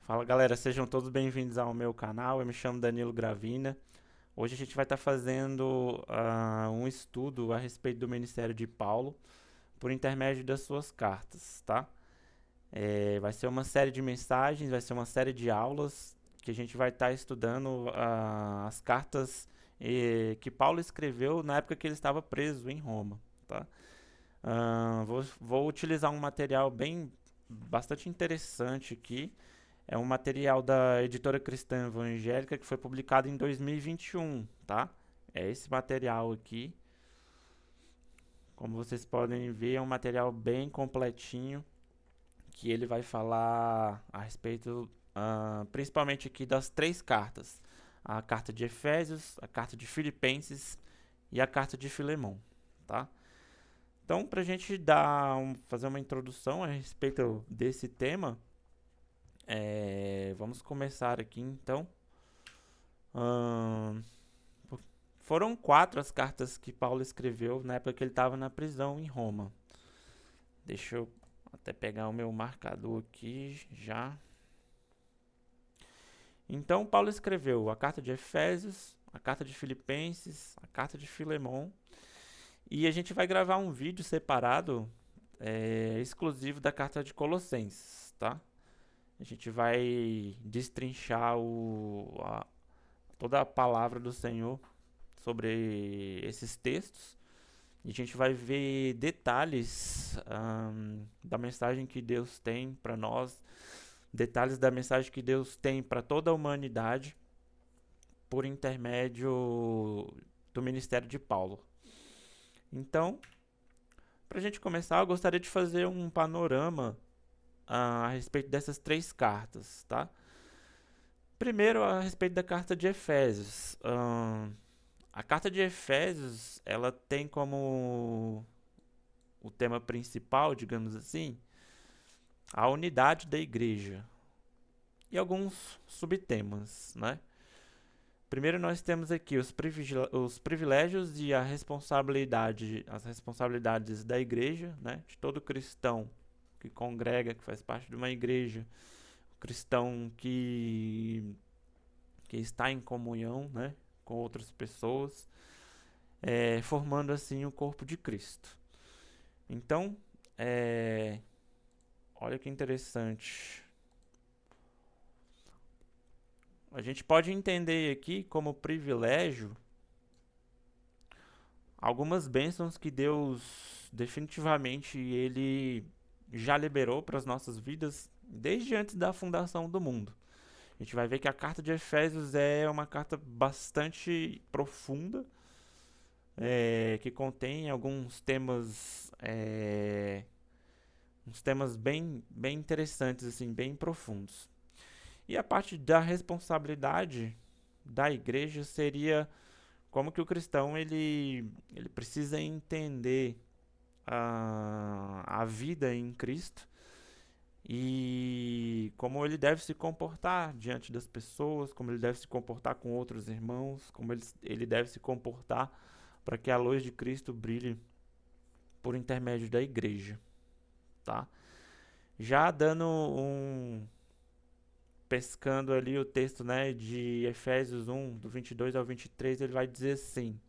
Fala galera, sejam todos bem-vindos ao meu canal. Eu me chamo Danilo Gravina. Hoje a gente vai estar fazendo um estudo a respeito do ministério de Paulo por intermédio das suas cartas, tá? Vai ser uma série de mensagens, vai ser uma série de aulas que a gente vai estar estudando as cartas que Paulo escreveu na época que ele estava preso em Roma, tá? Vou utilizar um material bastante interessante aqui. É um material da editora Cristã Evangélica que foi publicado em 2021, tá? É esse material aqui. Como vocês podem ver, é um material bem completinho que ele vai falar a respeito, principalmente aqui das três cartas: a carta de Efésios, a carta de Filipenses e a carta de Filemão, tá? Então, para a gente fazer uma introdução a respeito desse tema, vamos começar aqui então. Ahn, Foram quatro as cartas que Paulo escreveu na época que ele estava na prisão em Roma. Deixa eu até pegar o meu marcador aqui já. Então, Paulo escreveu a carta de Efésios, a carta de Filipenses, a carta de Filemão. E a gente vai gravar um vídeo separado, exclusivo da carta de Colossenses, tá? A gente vai destrinchar toda a palavra do Senhor sobre esses textos. E a gente vai ver detalhes da mensagem que Deus tem para nós, detalhes da mensagem que Deus tem para toda a humanidade por intermédio do ministério de Paulo. Então, para a gente começar, eu gostaria de fazer um panorama a respeito dessas três cartas, tá? Primeiro, a respeito da carta de Efésios. A carta de Efésios, ela tem como o tema principal, digamos assim, a unidade da igreja e alguns subtemas, né? Primeiro nós temos aqui os privilégios e as responsabilidades da igreja, né? De todo cristão que congrega, que faz parte de uma igreja, o cristão que está em comunhão, né, com outras pessoas, formando assim o corpo de Cristo. Então, olha que interessante. A gente pode entender aqui como privilégio algumas bênçãos que Deus definitivamente ele já liberou para as nossas vidas desde antes da fundação do mundo. A gente vai ver que a carta de Efésios é uma carta bastante profunda, que contém alguns temas, uns temas bem interessantes, assim, bem profundos. E a parte da responsabilidade da igreja seria como que o cristão ele precisa entender a vida em Cristo e como ele deve se comportar diante das pessoas, como ele deve se comportar com outros irmãos, como ele deve se comportar para que a luz de Cristo brilhe por intermédio da igreja, tá? Já pescando ali o texto, né, de Efésios 1, do 22 ao 23, ele vai dizer assim: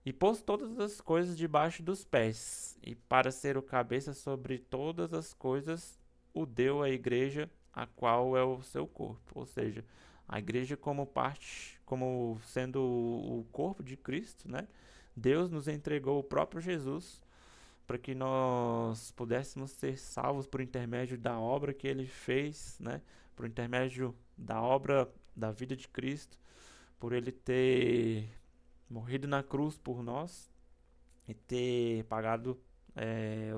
E pôs todas as coisas debaixo dos pés, e para ser o cabeça sobre todas as coisas, o deu à igreja, a qual é o seu corpo. Ou seja, a igreja como parte, como sendo o corpo de Cristo, né? Deus nos entregou o próprio Jesus para que nós pudéssemos ser salvos por intermédio da obra que ele fez, né? Por intermédio da obra da vida de Cristo, por ele ter morrido na cruz por nós e ter pagado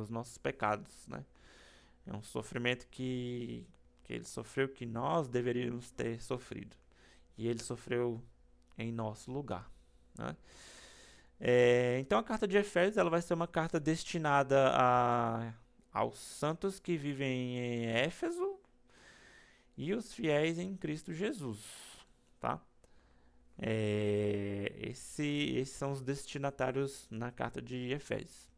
os nossos pecados, né? É um sofrimento que ele sofreu que nós deveríamos ter sofrido. E ele sofreu em nosso lugar, né? Então a carta de Efésios ela vai ser uma carta destinada aos santos que vivem em Éfeso e os fiéis em Cristo Jesus, tá? Esses são os destinatários na carta de Efésios.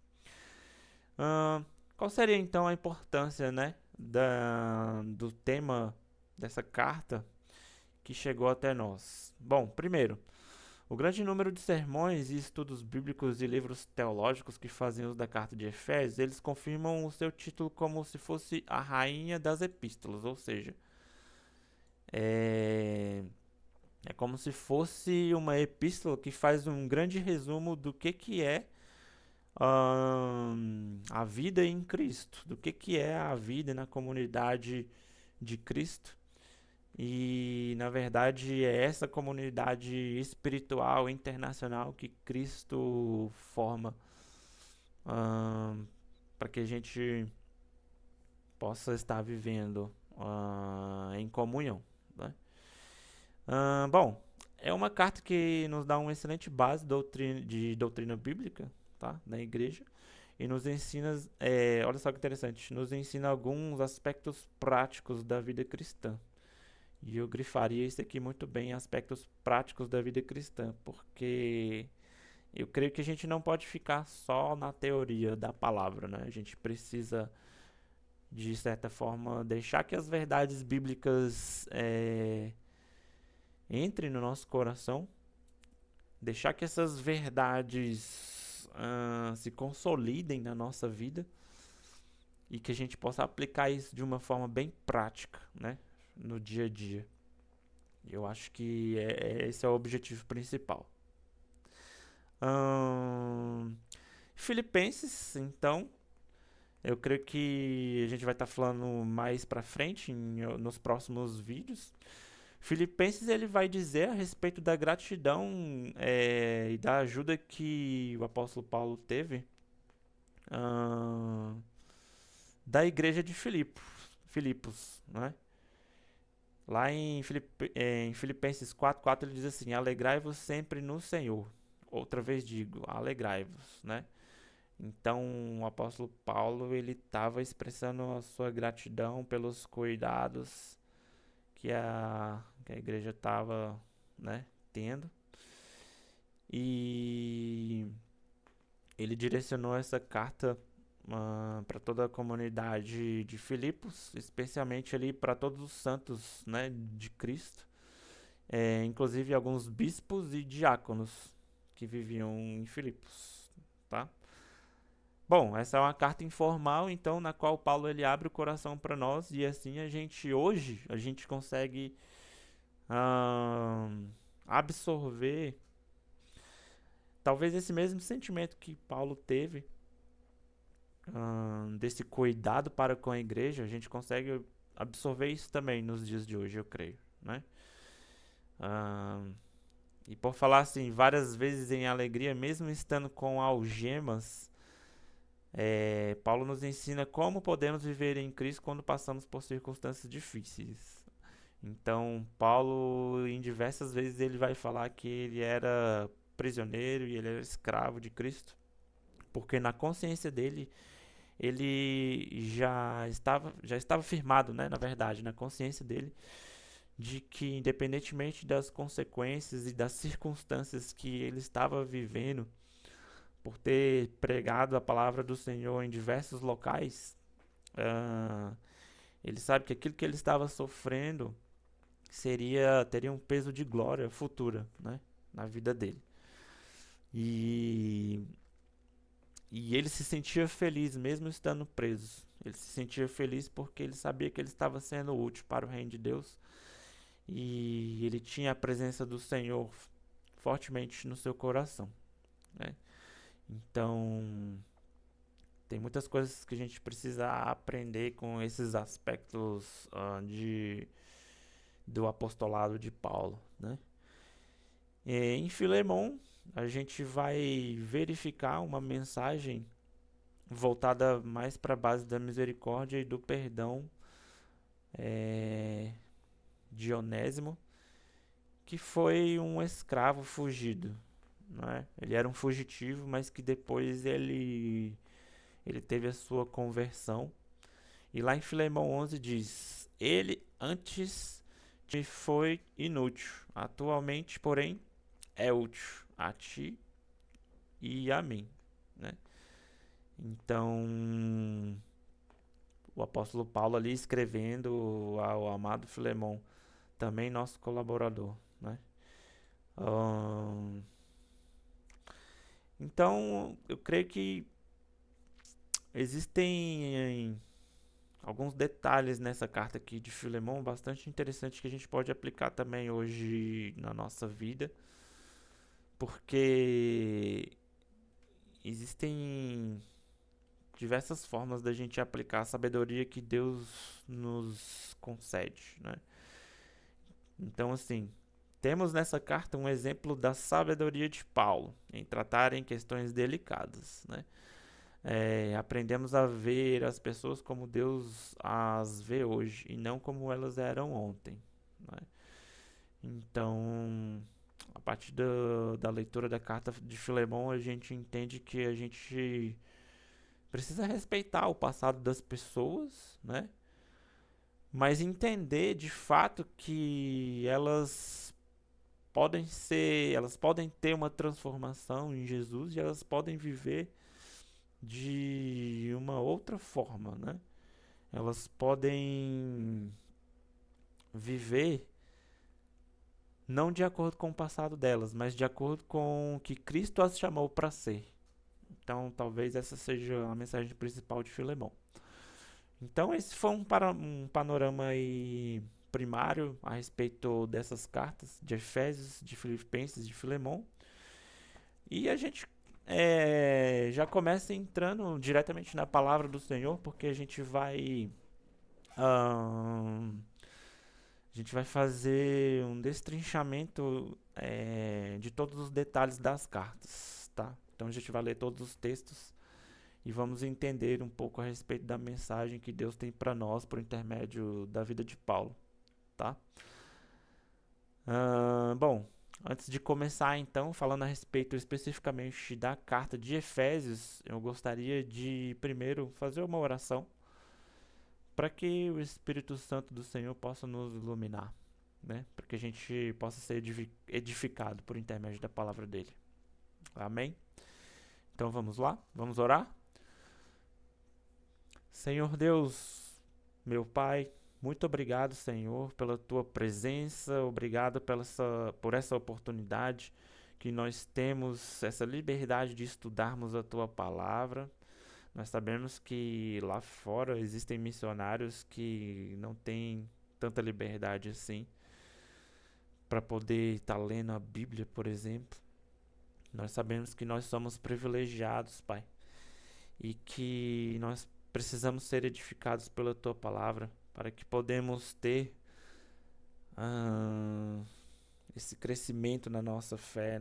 Qual seria então a importância, né, do tema dessa carta que chegou até nós? Bom, primeiro, o grande número de sermões e estudos bíblicos e livros teológicos que fazem uso da carta de Efésios, eles confirmam o seu título como se fosse a rainha das epístolas, ou seja, é como se fosse uma epístola que faz um grande resumo do que é a vida em Cristo, do que é a vida na comunidade de Cristo. E, na verdade, é essa comunidade espiritual internacional que Cristo forma para que a gente possa estar vivendo em comunhão, né? Bom, é uma carta que nos dá uma excelente base de doutrina bíblica, tá, na igreja, e nos ensina, olha só que interessante, nos ensina alguns aspectos práticos da vida cristã. E eu grifaria isso aqui muito bem, aspectos práticos da vida cristã, porque eu creio que a gente não pode ficar só na teoria da palavra, né? A gente precisa, de certa forma, deixar que as verdades bíblicas entrem no nosso coração, deixar que essas verdades se consolidem na nossa vida e que a gente possa aplicar isso de uma forma bem prática, né? No dia a dia. Eu acho que esse é o objetivo principal. Filipenses, então, eu creio que a gente vai estar falando mais pra frente nos próximos vídeos. Filipenses, ele vai dizer a respeito da gratidão e da ajuda que o apóstolo Paulo teve da igreja de Filipos, né? Lá em Filipenses 4:4 ele diz assim: alegrai-vos sempre no Senhor. Outra vez digo, alegrai-vos, né? Então, o apóstolo Paulo, ele estava expressando a sua gratidão pelos cuidados que a igreja estava, né, tendo. E ele direcionou essa carta para toda a comunidade de Filipos, especialmente ali para todos os santos, né, de Cristo, inclusive alguns bispos e diáconos que viviam em Filipos, tá? Bom, essa é uma carta informal, então, na qual Paulo ele abre o coração para nós e assim hoje a gente consegue absorver talvez esse mesmo sentimento que Paulo teve desse cuidado para com a igreja, a gente consegue absorver isso também nos dias de hoje, eu creio, né? E por falar assim, várias vezes em alegria, mesmo estando com algemas, Paulo nos ensina como podemos viver em Cristo quando passamos por circunstâncias difíceis. Então, Paulo, em diversas vezes, ele vai falar que ele era prisioneiro e ele era escravo de Cristo, porque na consciência dele ele já estava firmado, né, na verdade, na consciência dele, de que independentemente das consequências e das circunstâncias que ele estava vivendo, por ter pregado a palavra do Senhor em diversos locais, ele sabe que aquilo que ele estava sofrendo teria um peso de glória futura, né, na vida dele. E ele se sentia feliz mesmo estando preso. Ele se sentia feliz porque ele sabia que ele estava sendo útil para o reino de Deus. E ele tinha a presença do Senhor fortemente no seu coração, né? Então, tem muitas coisas que a gente precisa aprender com esses aspectos do apostolado de Paulo, né? Em Filemon, a gente vai verificar uma mensagem voltada mais para a base da misericórdia e do perdão de Onésimo, que foi um escravo fugido, né? Ele era um fugitivo, mas que depois ele teve a sua conversão. E lá em Filemão 11 diz: ele antes te foi inútil, atualmente, porém, é útil a ti e a mim, né? Então, o apóstolo Paulo ali escrevendo ao amado Filemon, também nosso colaborador, né? Ahn, então, eu creio que existem alguns detalhes nessa carta aqui de Filemon bastante interessantes que a gente pode aplicar também hoje na nossa vida, porque existem diversas formas da gente aplicar a sabedoria que Deus nos concede, né? Então, assim, temos nessa carta um exemplo da sabedoria de Paulo em tratar em questões delicadas, né? Aprendemos a ver as pessoas como Deus as vê hoje e não como elas eram ontem, né? Então, a partir da leitura da carta de Filemon, a gente entende que a gente precisa respeitar o passado das pessoas, né? Mas entender de fato que elas podem ter uma transformação em Jesus e elas podem viver de uma outra forma, né? Elas podem viver não de acordo com o passado delas, mas de acordo com o que Cristo as chamou para ser. Então, talvez essa seja a mensagem principal de Filemon. Então, esse foi um panorama aí primário a respeito dessas cartas de Efésios, de Filipenses, de Filemon. E a gente já começa entrando diretamente na palavra do Senhor, porque a gente vai fazer um destrinchamento de todos os detalhes das cartas, tá? Então a gente vai ler todos os textos e vamos entender um pouco a respeito da mensagem que Deus tem para nós por intermédio da vida de Paulo, tá? Bom, antes de começar então, falando a respeito especificamente da carta de Efésios, eu gostaria de primeiro fazer uma oração para que o Espírito Santo do Senhor possa nos iluminar, né? Para que a gente possa ser edificado por intermédio da palavra dele. Amém? Então vamos lá? Vamos orar? Senhor Deus, meu Pai, muito obrigado, Senhor, pela tua presença, obrigado por essa oportunidade que nós temos, essa liberdade de estudarmos a tua palavra. Nós sabemos que lá fora existem missionários que não têm tanta liberdade assim para poder estar lendo a Bíblia, por exemplo. Nós sabemos que nós somos privilegiados, Pai, e que nós precisamos ser edificados pela tua palavra para que podemos ter esse crescimento na nossa fé,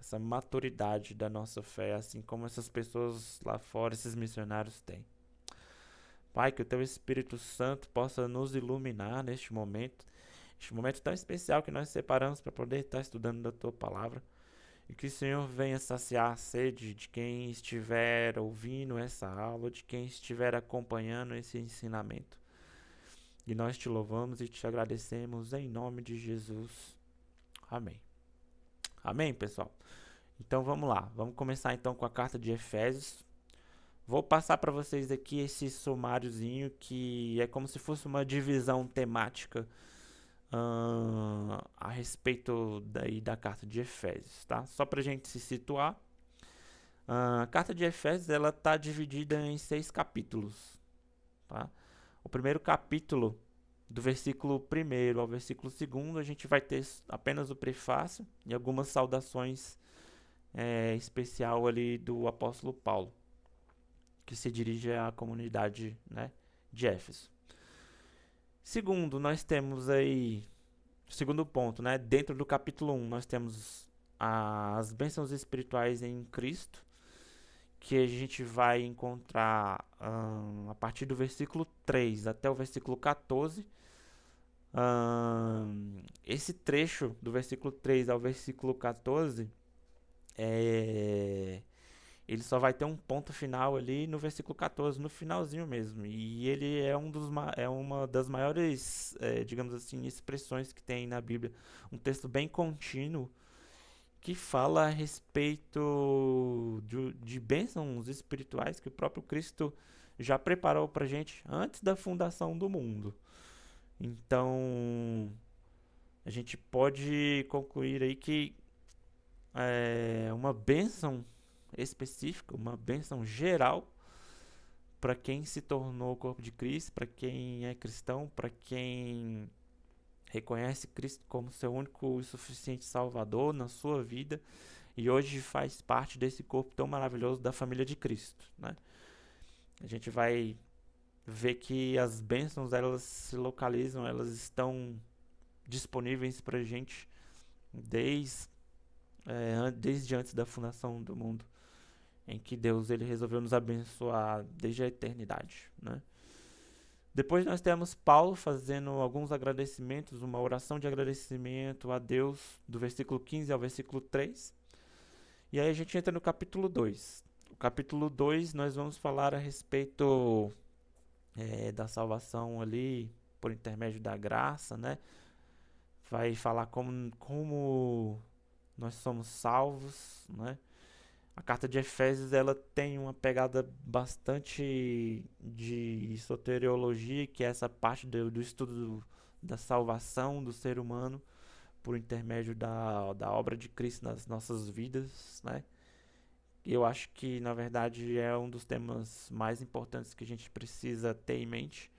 essa maturidade da nossa fé, assim como essas pessoas lá fora, esses missionários têm. Pai, que o teu Espírito Santo possa nos iluminar neste momento tão especial que nós separamos para poder estar estudando da tua palavra. E que o Senhor venha saciar a sede de quem estiver ouvindo essa aula, de quem estiver acompanhando esse ensinamento. E nós te louvamos e te agradecemos em nome de Jesus. Amém. Amém, pessoal? Então vamos lá. Vamos começar então com a carta de Efésios. Vou passar para vocês aqui esse sumáriozinho que é como se fosse uma divisão temática a respeito da carta de Efésios, tá? Só para a gente se situar, a carta de Efésios ela está dividida em 6 capítulos, tá? O primeiro capítulo, do versículo 1 ao versículo 2, a gente vai ter apenas o prefácio e algumas saudações especial ali do apóstolo Paulo, que se dirige à comunidade, né, de Éfeso. Segundo, nós temos aí, segundo ponto, né, dentro do capítulo 1, nós temos as bênçãos espirituais em Cristo, que a gente vai encontrar a partir do versículo 3 até o versículo 14. Esse trecho do versículo 3 ao versículo 14, ele só vai ter um ponto final ali no versículo 14, no finalzinho mesmo. E ele é uma das maiores, digamos assim, expressões que tem na Bíblia. Um texto bem contínuo que fala a respeito de bênçãos espirituais que o próprio Cristo já preparou para a gente antes da fundação do mundo. Então, a gente pode concluir aí que é uma bênção específica, uma bênção geral para quem se tornou o corpo de Cristo, para quem é cristão, para quem reconhece Cristo como seu único e suficiente Salvador na sua vida e hoje faz parte desse corpo tão maravilhoso da família de Cristo, né? A gente vai ver que as bênçãos elas se localizam, elas estão disponíveis para a gente desde antes da fundação do mundo, em que Deus ele resolveu nos abençoar desde a eternidade, né? Depois nós temos Paulo fazendo alguns agradecimentos, uma oração de agradecimento a Deus, do versículo 15 ao versículo 3. E aí a gente entra no capítulo 2. O capítulo 2 nós vamos falar a respeito da salvação ali por intermédio da graça, né? Vai falar como nós somos salvos, né? A carta de Efésios ela tem uma pegada bastante de soteriologia, que é essa parte do estudo da salvação do ser humano por intermédio da obra de Cristo nas nossas vidas, né? Eu acho que, na verdade, é um dos temas mais importantes que a gente precisa ter em mente,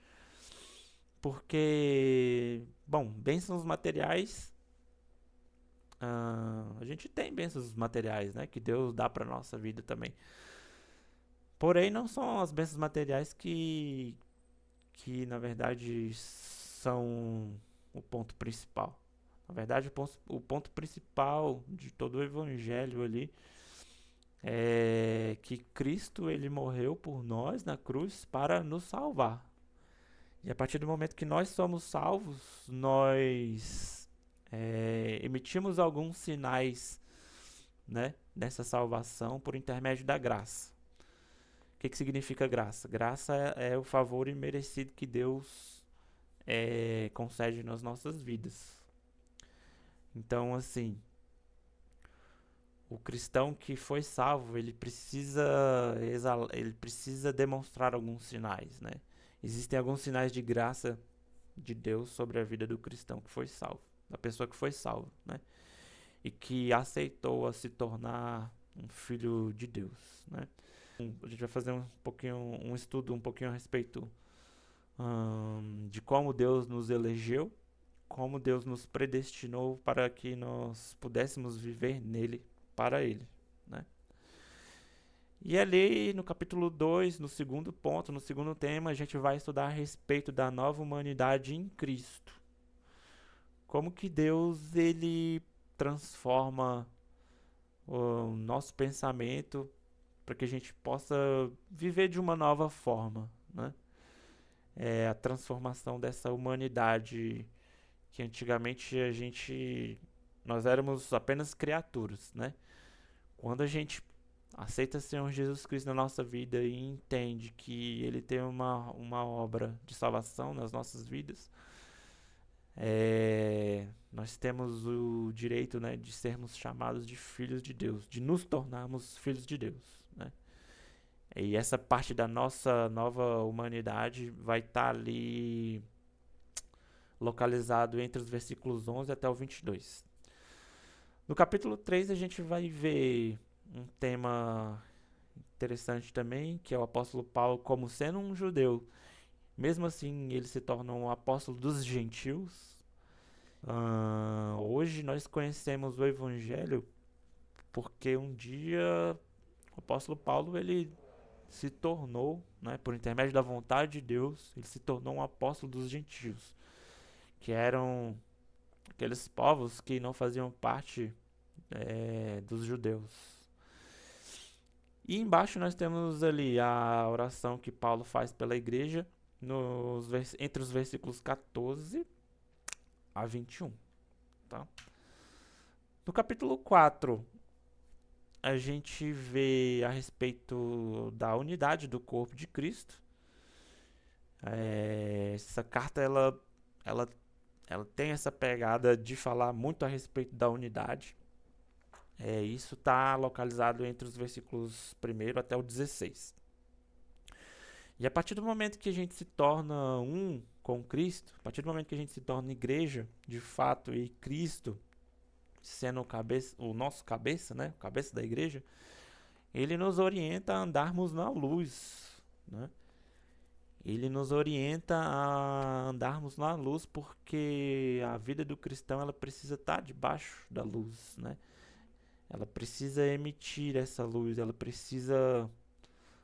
porque, bom, bênçãos materiais, a gente tem bênçãos materiais, né, que Deus dá para nossa vida também. Porém, não são as bênçãos materiais que na verdade, são o ponto principal. Na verdade, o ponto principal de todo o evangelho ali é que Cristo ele morreu por nós na cruz para nos salvar. E a partir do momento que nós somos salvos, nós emitimos alguns sinais, né, dessa salvação por intermédio da graça. O que significa graça? Graça é o favor imerecido que Deus concede nas nossas vidas. Então, assim, o cristão que foi salvo, ele precisa demonstrar alguns sinais, né? Existem alguns sinais de graça de Deus sobre a vida do cristão que foi salvo, da pessoa que foi salva, né? E que aceitou a se tornar um filho de Deus, né? A gente vai fazer um estudo um pouquinho a respeito de como Deus nos elegeu, como Deus nos predestinou para que nós pudéssemos viver nele, para ele, né? E ali no capítulo 2, no segundo ponto, no segundo tema, a gente vai estudar a respeito da nova humanidade em Cristo. Como que Deus ele transforma o nosso pensamento para que a gente possa viver de uma nova forma, né? É a transformação dessa humanidade que antigamente nós éramos apenas criaturas, né? Quando a gente aceita o Senhor Jesus Cristo na nossa vida e entende que Ele tem uma obra de salvação nas nossas vidas, nós temos o direito, né, de sermos chamados de filhos de Deus, de nos tornarmos filhos de Deus, né? E essa parte da nossa nova humanidade vai estar ali localizado entre os versículos 11 até o 22. No capítulo 3 a gente vai ver um tema interessante também, que é o apóstolo Paulo como sendo um judeu. Mesmo assim, ele se torna um apóstolo dos gentios. Hoje nós conhecemos o evangelho porque um dia o apóstolo Paulo ele se tornou, né, por intermédio da vontade de Deus, ele se tornou um apóstolo dos gentios, que eram aqueles povos que não faziam parte dos judeus. E embaixo nós temos ali a oração que Paulo faz pela igreja entre os versículos 14 a 21. Tá? No capítulo 4, a gente vê a respeito da unidade do corpo de Cristo. Essa carta ela tem essa pegada de falar muito a respeito da unidade. Isso está localizado entre os versículos 1 até o 16. E a partir do momento que a gente se torna um com Cristo, a partir do momento que a gente se torna igreja, de fato, e Cristo sendo o nosso cabeça, né, o cabeça da igreja, ele nos orienta a andarmos na luz, né? Ele nos orienta a andarmos na luz porque a vida do cristão ela precisa estar debaixo da luz, né? Ela precisa emitir essa luz, ela precisa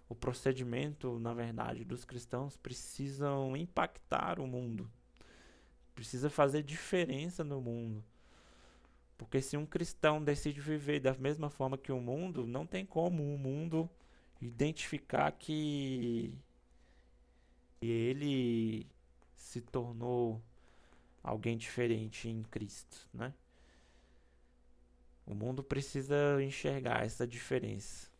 o procedimento, na verdade, dos cristãos precisam impactar o mundo, precisa fazer diferença no mundo. Porque se um cristão decide viver da mesma forma que o mundo, não tem como o mundo identificar que ele se tornou alguém diferente em Cristo, né? O mundo precisa enxergar essa diferença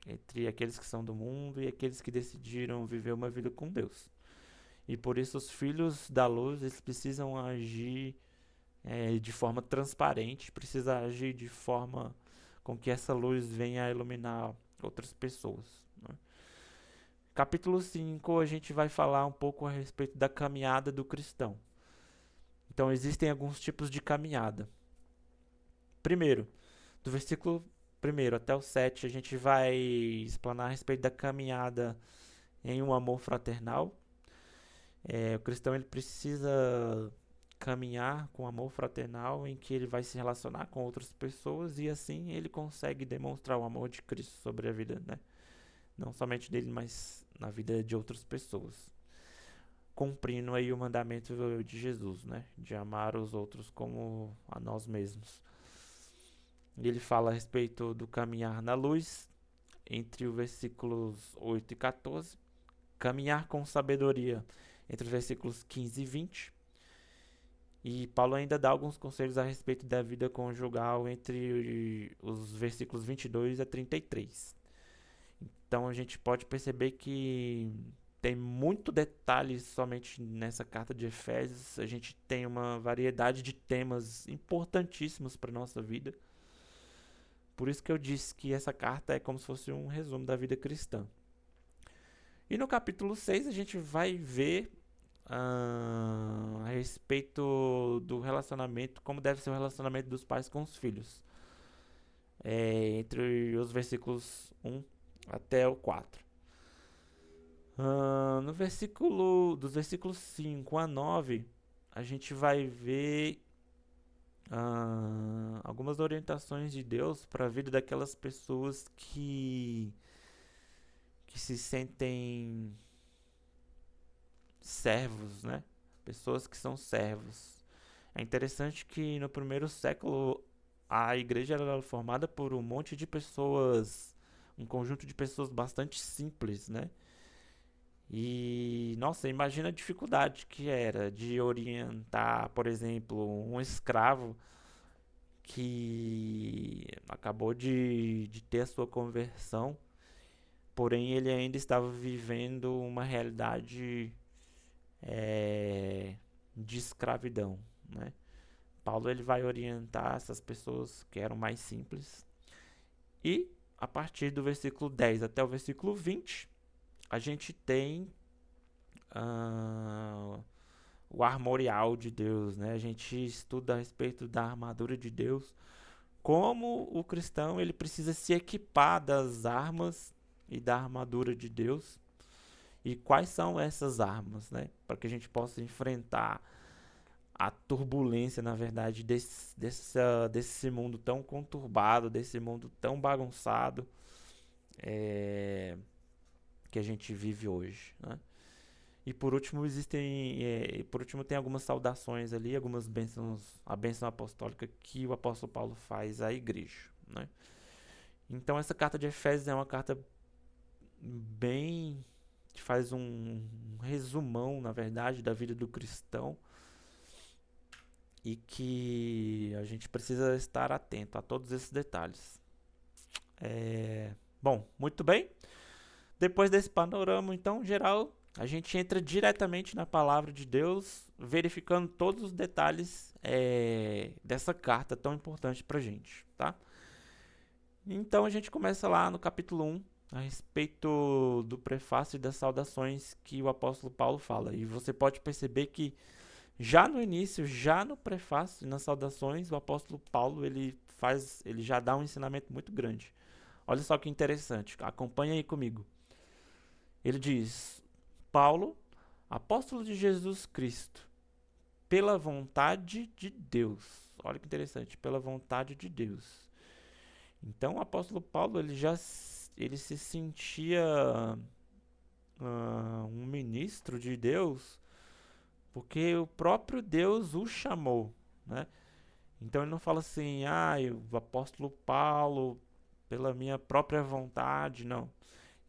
entre aqueles que são do mundo e aqueles que decidiram viver uma vida com Deus. E por isso os filhos da luz eles precisam agir de forma transparente, precisa agir de forma com que essa luz venha a iluminar outras pessoas, né? Capítulo 5 a gente vai falar um pouco a respeito da caminhada do cristão. Então existem alguns tipos de caminhada. Primeiro, do versículo 1 até o 7, a gente vai explanar a respeito da caminhada em um amor fraternal. O cristão ele precisa caminhar com amor fraternal em que ele vai se relacionar com outras pessoas e assim ele consegue demonstrar o amor de Cristo sobre a vida, né? Não somente dele, mas na vida de outras pessoas. Cumprindo aí o mandamento de Jesus, né? De amar os outros como a nós mesmos. E ele fala a respeito do caminhar na luz, entre os versículos 8 e 14. Caminhar com sabedoria, entre os versículos 15 e 20. E Paulo ainda dá alguns conselhos a respeito da vida conjugal entre os versículos 22 a 33. Então a gente pode perceber que tem muito detalhe somente nessa carta de Efésios. A gente tem uma variedade de temas importantíssimos para a nossa vida. Por isso que eu disse que essa carta é como se fosse um resumo da vida cristã. E no capítulo 6 a gente vai ver a respeito do relacionamento, como deve ser o relacionamento dos pais com os filhos. Entre os versículos 1 até o 4. Dos versículos 5 a 9, a gente vai ver algumas orientações de Deus para a vida daquelas pessoas que se sentem servos, né? Pessoas que são servos. É interessante que no primeiro século a igreja era formada por um monte de pessoas, um conjunto de pessoas bastante simples, né? E, nossa, imagina a dificuldade que era de orientar, por exemplo, um escravo que acabou de ter a sua conversão, porém ele ainda estava vivendo uma realidade de escravidão, né? Paulo ele vai orientar essas pessoas que eram mais simples. E a partir do versículo 10 até o versículo 20, a gente tem o armorial de Deus, né? A gente estuda a respeito da armadura de Deus, como o cristão ele precisa se equipar das armas e da armadura de Deus. E quais são essas armas, né? Para que a gente possa enfrentar a turbulência, na verdade, desse mundo tão conturbado, desse mundo tão bagunçado que a gente vive hoje, né? E por último tem algumas saudações ali, algumas bênçãos, a bênção apostólica que o apóstolo Paulo faz à igreja, né? Então essa carta de Efésios é uma carta que faz um resumão, na verdade, da vida do cristão e que a gente precisa estar atento a todos esses detalhes. Bom, muito bem. Depois desse panorama, então, geral, a gente entra diretamente na palavra de Deus, verificando todos os detalhes dessa carta tão importante pra gente, tá? Então a gente começa lá no capítulo 1, a respeito do prefácio e das saudações que o apóstolo Paulo fala. E você pode perceber que já no início, já no prefácio e nas saudações, o apóstolo Paulo ele já dá um ensinamento muito grande. Olha só que interessante, acompanha aí comigo. Ele diz: Paulo, apóstolo de Jesus Cristo, pela vontade de Deus. Olha que interessante, pela vontade de Deus. Então o apóstolo Paulo ele se sentia um ministro de Deus porque o próprio Deus o chamou, né? Então ele não fala assim, o apóstolo Paulo, pela minha própria vontade, não.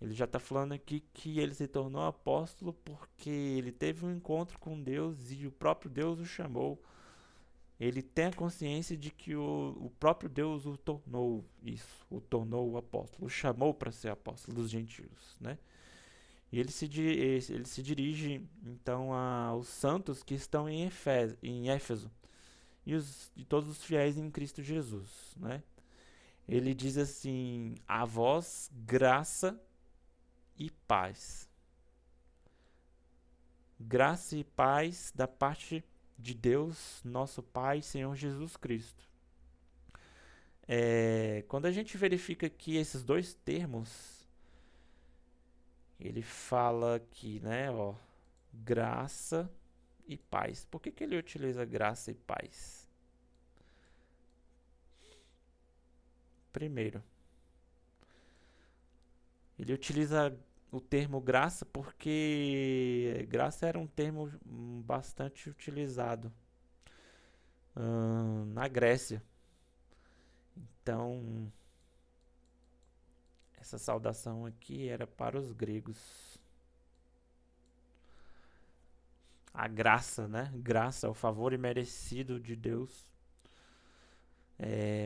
Ele já está falando aqui que ele se tornou apóstolo porque ele teve um encontro com Deus e o próprio Deus o chamou. Ele tem a consciência de que o próprio Deus o tornou isso, o tornou o apóstolo, o chamou para ser apóstolo dos gentios, né? E ele se dirige então aos santos que estão em Éfeso e todos os fiéis em Cristo Jesus, né? Ele diz assim: a vós graça e paz. Graça e paz da parte de Deus, nosso Pai, Senhor Jesus Cristo. Quando a gente verifica aqui esses dois termos, ele fala aqui, né, graça e paz. Por que ele utiliza graça e paz? Primeiro, ele utiliza o termo graça porque graça era um termo bastante utilizado na Grécia. Então, essa saudação aqui era para os gregos. A graça, né? Graça, o favor imerecido de Deus.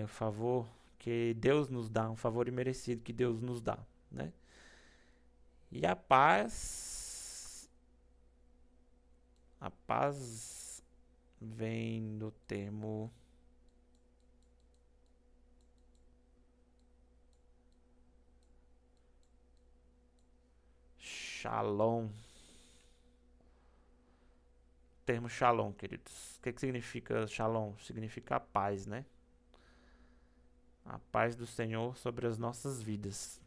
O favor que Deus nos dá, um favor imerecido que Deus nos dá, né? E a paz vem do termo shalom. Termo shalom, queridos. O que significa shalom? Significa a paz, né? A paz do Senhor sobre as nossas vidas.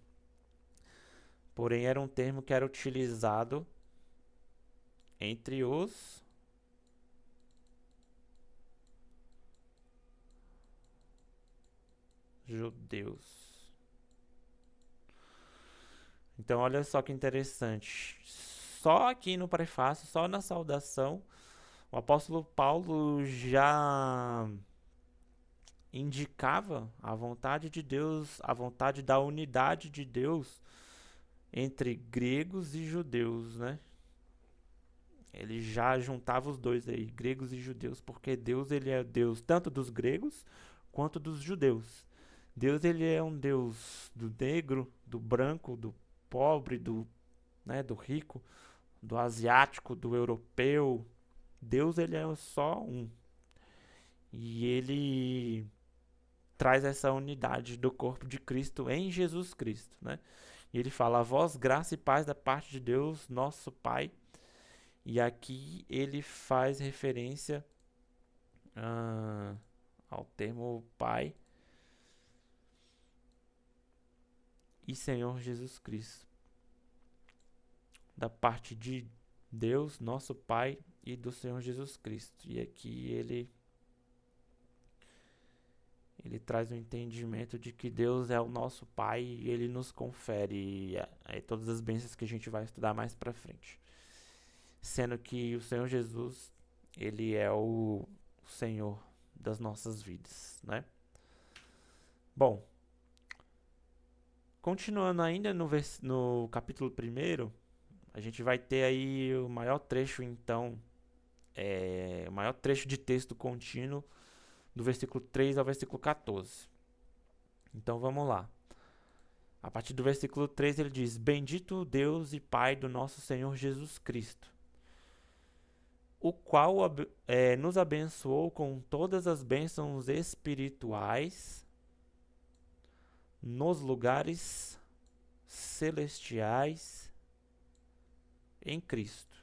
Porém, era um termo que era utilizado entre os judeus. Então, olha só que interessante. Só aqui no prefácio, só na saudação, o apóstolo Paulo já indicava a vontade de Deus, a vontade da unidade de Deus entre gregos e judeus, né? Ele já juntava os dois aí, gregos e judeus, porque Deus ele é Deus tanto dos gregos quanto dos judeus. Deus ele é um Deus do negro, do branco, do pobre, do rico, do asiático, do europeu. Deus ele é só um. E ele traz essa unidade do corpo de Cristo em Jesus Cristo, né? E ele fala: a vós graça e paz da parte de Deus, nosso Pai. E aqui ele faz referência ao termo Pai e Senhor Jesus Cristo. Da parte de Deus, nosso Pai, e do Senhor Jesus Cristo. E aqui ele traz o entendimento de que Deus é o nosso Pai e ele nos confere todas as bênçãos que a gente vai estudar mais pra frente. Sendo que o Senhor Jesus, ele é o Senhor das nossas vidas, né? Bom, continuando ainda no capítulo 1, a gente vai ter aí o maior trecho, então, o maior trecho de texto contínuo do versículo 3 ao versículo 14. Então vamos lá. A partir do versículo 3 ele diz: Bendito Deus e Pai do nosso Senhor Jesus Cristo, o qual nos abençoou com todas as bênçãos espirituais nos lugares celestiais em Cristo.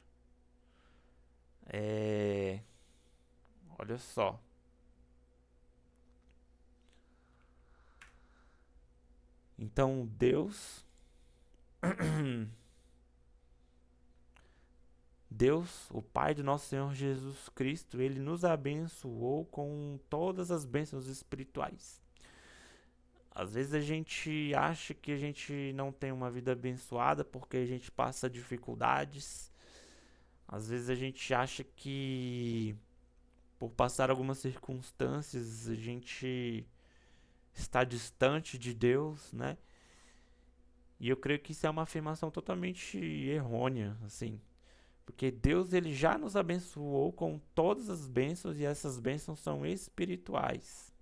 Olha só. Então Deus o Pai do nosso Senhor Jesus Cristo, Ele nos abençoou com todas as bênçãos espirituais. Às vezes a gente acha que a gente não tem uma vida abençoada porque a gente passa dificuldades. Às vezes a gente acha que por passar algumas circunstâncias a gente está distante de Deus, né? E eu creio que isso é uma afirmação totalmente errônea, assim. Porque Deus, ele já nos abençoou com todas as bênçãos e essas bênçãos são espirituais.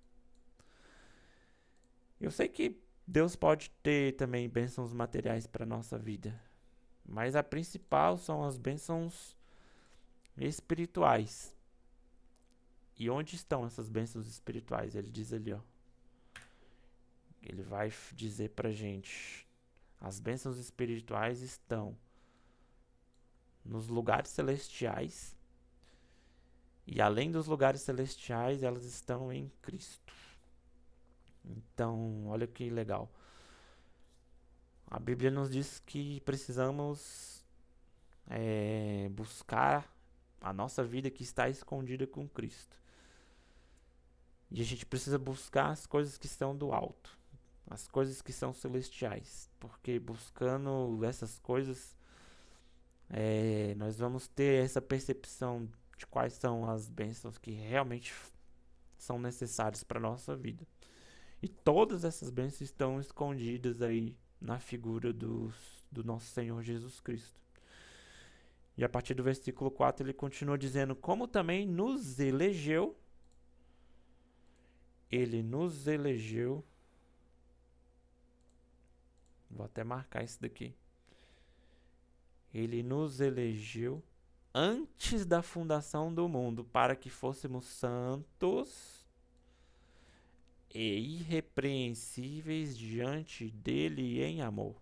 Eu sei que Deus pode ter também bênçãos materiais para a nossa vida. Mas a principal são as bênçãos espirituais. E onde estão essas bênçãos espirituais? Ele diz ali, ó. Ele vai dizer pra gente: as bênçãos espirituais estão nos lugares celestiais. E além dos lugares celestiais, elas estão em Cristo. Então, olha que legal. A Bíblia nos diz que precisamos buscar a nossa vida que está escondida com Cristo. E a gente precisa buscar as coisas que estão do alto, as coisas que são celestiais. Porque buscando essas coisas, nós vamos ter essa percepção de quais são as bênçãos que realmente são necessárias para a nossa vida. E todas essas bênçãos estão escondidas aí na figura do nosso Senhor Jesus Cristo. E a partir do versículo 4 ele continua dizendo: como também nos elegeu, ele nos elegeu. Vou até marcar isso daqui. Ele nos elegeu antes da fundação do mundo, para que fôssemos santos e irrepreensíveis diante dele em amor.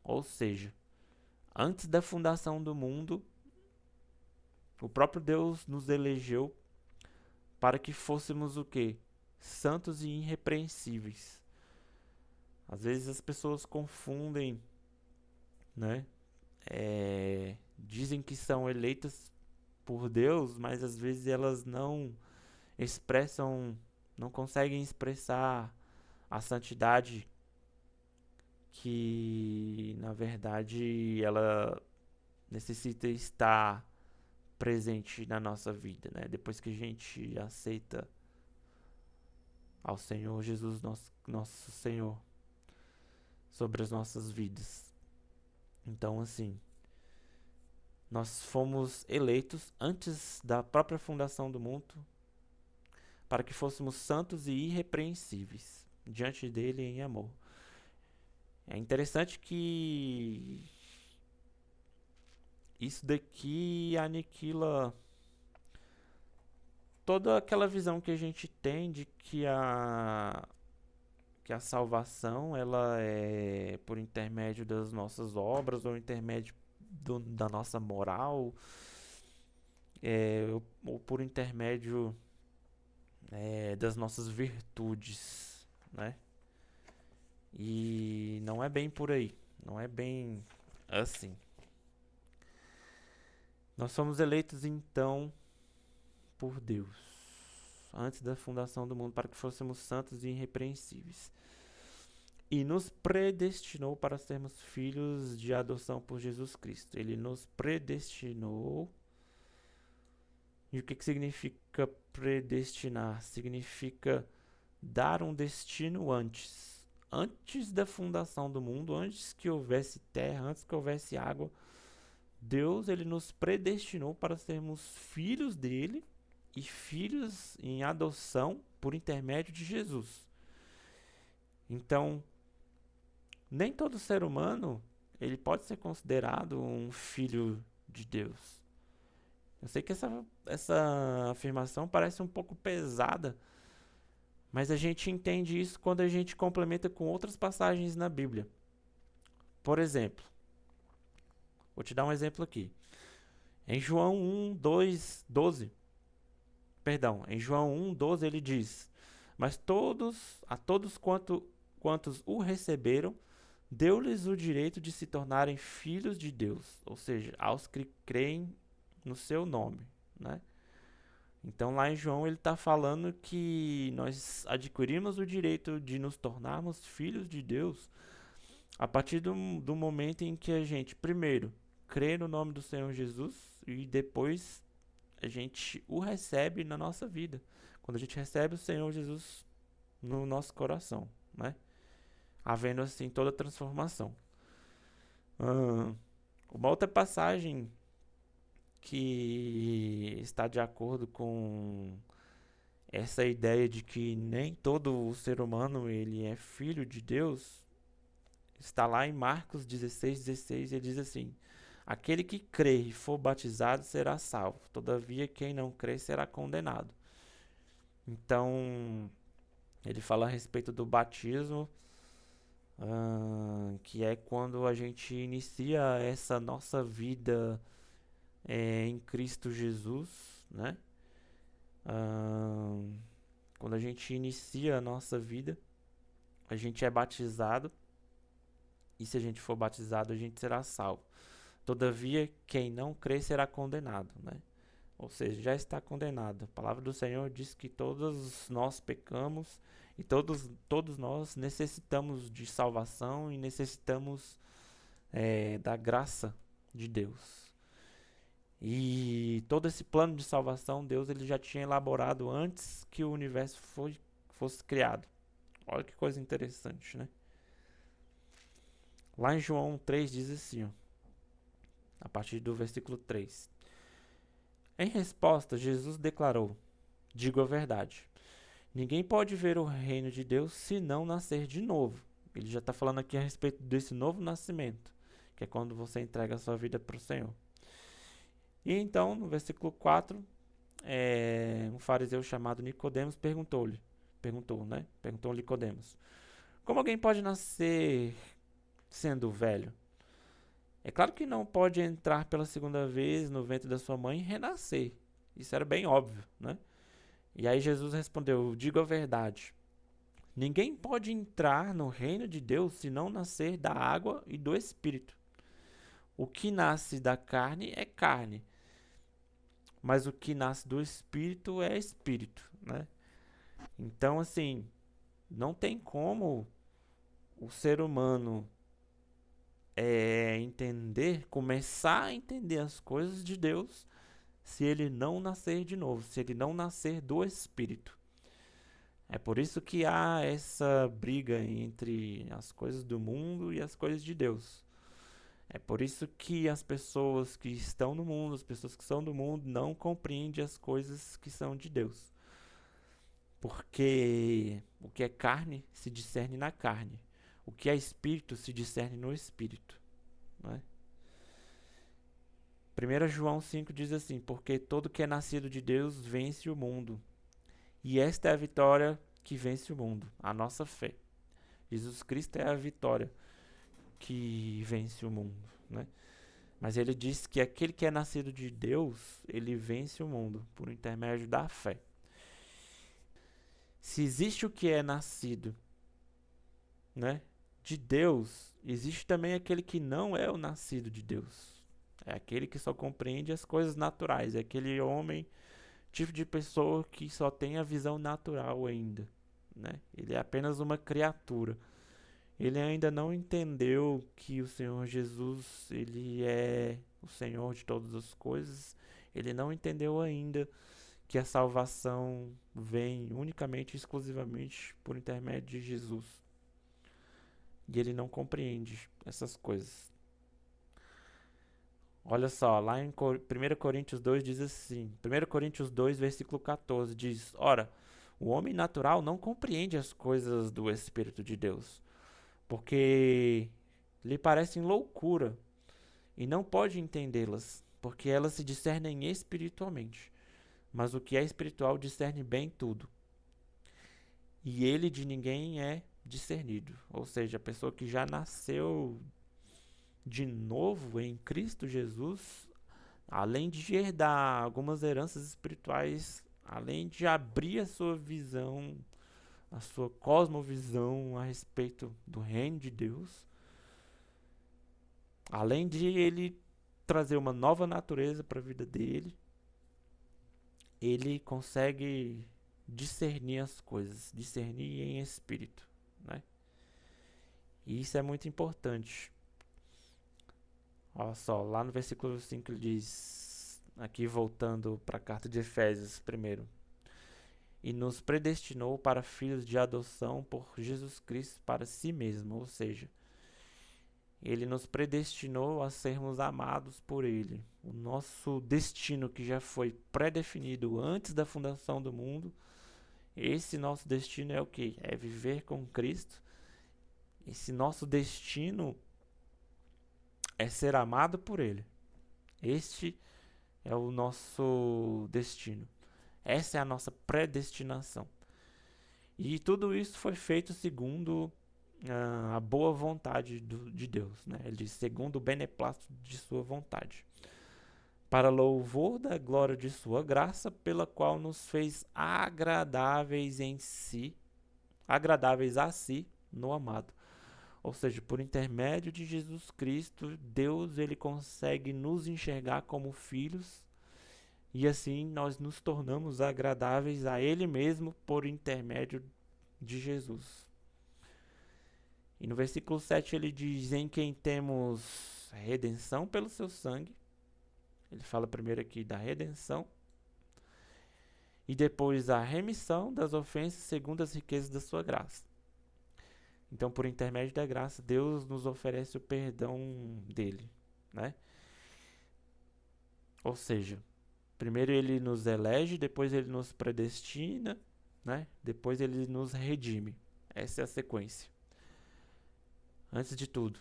Ou seja, antes da fundação do mundo, o próprio Deus nos elegeu para que fôssemos o quê? Santos e irrepreensíveis. Às vezes as pessoas confundem, né? Dizem que são eleitas por Deus, mas às vezes elas não conseguem expressar a santidade que, na verdade, ela necessita estar presente na nossa vida, né? Depois que a gente aceita ao Senhor Jesus, nosso Senhor, sobre as nossas vidas. Então, assim, nós fomos eleitos antes da própria fundação do mundo para que fôssemos santos e irrepreensíveis diante dele em amor. É interessante que isso daqui aniquila toda aquela visão que a gente tem de que a salvação ela é por intermédio das nossas obras ou intermédio da nossa moral, ou por intermédio das nossas virtudes, né? E não é bem por aí, não é bem assim. Nós somos eleitos então por Deus antes da fundação do mundo para que fôssemos santos e irrepreensíveis. E nos predestinou para sermos filhos de adoção por Jesus Cristo. Ele nos predestinou. E o que significa predestinar? Significa dar um destino antes. Antes da fundação do mundo, antes que houvesse terra, antes que houvesse água, Deus ele nos predestinou para sermos filhos dele e filhos em adoção por intermédio de Jesus. Então, nem todo ser humano ele pode ser considerado um filho de Deus. Eu sei que essa afirmação parece um pouco pesada, mas a gente entende isso quando a gente complementa com outras passagens na Bíblia. Por exemplo, vou te dar um exemplo aqui. Em João 1:12, em João 1:12 ele diz: Mas a todos quantos o receberam, deu-lhes o direito de se tornarem filhos de Deus, ou seja, aos que creem no seu nome, né? Então lá em João ele está falando que nós adquirimos o direito de nos tornarmos filhos de Deus a partir do momento em que a gente, primeiro, crê no nome do Senhor Jesus e depois a gente o recebe na nossa vida. Quando a gente recebe o Senhor Jesus no nosso coração, né? Havendo assim toda a transformação. Uma outra passagem que está de acordo com essa ideia de que nem todo o ser humano ele é filho de Deus, está lá em Marcos 16:16, ele diz assim: Aquele que crê e for batizado será salvo, todavia quem não crê será condenado. Então, ele fala a respeito do batismo, que é quando a gente inicia essa nossa vida em Cristo Jesus, né? Quando a gente inicia a nossa vida, a gente é batizado, e se a gente for batizado, a gente será salvo. Todavia, quem não crê será condenado, né? Ou seja, já está condenado. A palavra do Senhor diz que todos nós pecamos e todos nós necessitamos de salvação e necessitamos da graça de Deus. E todo esse plano de salvação, Deus ele já tinha elaborado antes que o universo fosse criado. Olha que coisa interessante, né? Lá em João 3 diz assim, ó, a partir do versículo 3. Em resposta, Jesus declarou: Digo a verdade. Ninguém pode ver o reino de Deus se não nascer de novo. Ele já está falando aqui a respeito desse novo nascimento, que é quando você entrega a sua vida para o Senhor. E então, no versículo 4, um fariseu chamado Nicodemos perguntou-lhe, Nicodemos: Como alguém pode nascer sendo velho? É claro que não pode entrar pela segunda vez no ventre da sua mãe e renascer. Isso era bem óbvio, né? E aí Jesus respondeu: Digo a verdade. Ninguém pode entrar no reino de Deus se não nascer da água e do Espírito. O que nasce da carne é carne, mas o que nasce do Espírito é Espírito, né? Então, assim, não tem como o ser humano começar a entender as coisas de Deus, se ele não nascer de novo, se ele não nascer do Espírito. É por isso que há essa briga entre as coisas do mundo e as coisas de Deus. É por isso que as pessoas que estão no mundo, as pessoas que são do mundo, não compreendem as coisas que são de Deus. Porque o que é carne se discerne na carne. O que é espírito se discerne no espírito. Não é? 1 João 5 diz assim: Porque todo que é nascido de Deus vence o mundo. E esta é a vitória que vence o mundo, a nossa fé. Jesus Cristo é a vitória que vence o mundo, né? Mas ele diz que aquele que é nascido de Deus, ele vence o mundo por intermédio da fé. Se existe o que é nascido, né, de Deus, existe também aquele que não é o nascido de Deus. É aquele que só compreende as coisas naturais, é aquele homem, tipo de pessoa que só tem a visão natural ainda, né? Ele é apenas uma criatura. Ele ainda não entendeu que o Senhor Jesus, ele é o Senhor de todas as coisas. Ele não entendeu ainda que a salvação vem unicamente e exclusivamente por intermédio de Jesus. E ele não compreende essas coisas. Olha só, lá em 1 Coríntios 2 diz assim, 1 Coríntios 2, versículo 14, diz: Ora, o homem natural não compreende as coisas do Espírito de Deus, porque lhe parecem loucura, e não pode entendê-las, porque elas se discernem espiritualmente. Mas o que é espiritual discerne bem tudo, e ele de ninguém é discernido. Ou seja, a pessoa que já nasceu de novo em Cristo Jesus, além de herdar algumas heranças espirituais, além de abrir a sua visão, a sua cosmovisão a respeito do reino de Deus, além de ele trazer uma nova natureza para a vida dele, ele consegue discernir as coisas, discernir em espírito, né? E isso é muito importante. Olha só, lá no versículo 5 ele diz, aqui voltando para a carta de Efésios primeiro, e nos predestinou para filhos de adoção por Jesus Cristo para si mesmo, ou seja, ele nos predestinou a sermos amados por ele. O nosso destino que já foi pré-definido antes da fundação do mundo, esse nosso destino é o quê? É viver com Cristo. Esse nosso destino é ser amado por ele. Este é o nosso destino. Essa é a nossa predestinação. E tudo isso foi feito segundo a boa vontade de Deus, né? Ele diz, segundo o beneplácito de sua vontade, para louvor da glória de sua graça, pela qual nos fez agradáveis a si no amado. Ou seja, por intermédio de Jesus Cristo, Deus ele consegue nos enxergar como filhos, e assim nós nos tornamos agradáveis a Ele mesmo por intermédio de Jesus. E no versículo 7 ele diz, em quem temos redenção pelo seu sangue. Ele fala primeiro aqui da redenção. E depois a remissão das ofensas segundo as riquezas da sua graça. Então, por intermédio da graça, Deus nos oferece o perdão dele, né? Ou seja, primeiro ele nos elege, depois ele nos predestina, né? Depois ele nos redime. Essa é a sequência. Antes de tudo,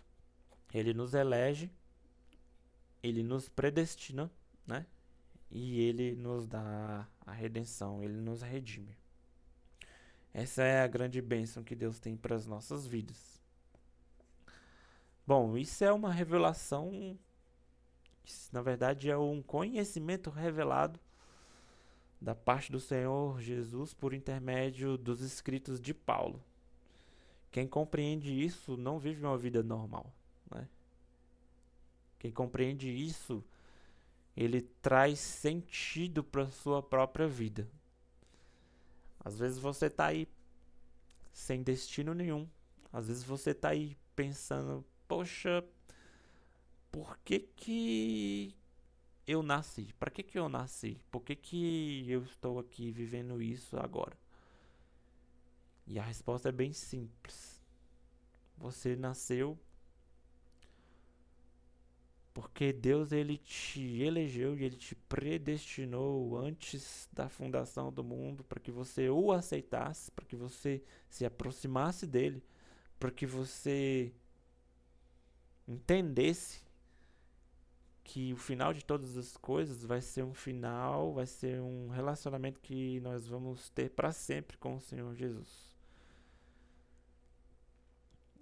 ele nos elege, ele nos predestina, né? E ele nos dá a redenção, ele nos redime. Essa é a grande bênção que Deus tem para as nossas vidas. Bom, isso é uma revelação, na verdade é um conhecimento revelado da parte do Senhor Jesus por intermédio dos escritos de Paulo. Quem compreende isso não vive uma vida normal, né? Quem compreende isso, ele traz sentido para a sua própria vida. Às vezes você está aí sem destino nenhum. Às vezes você está aí pensando, poxa, por que eu nasci? Para que eu nasci? Por que eu estou aqui vivendo isso agora? E a resposta é bem simples. Você nasceu porque Deus ele te elegeu e ele te predestinou antes da fundação do mundo para que você o aceitasse, para que você se aproximasse dele, para que você entendesse que o final de todas as coisas vai ser um relacionamento que nós vamos ter para sempre com o Senhor Jesus.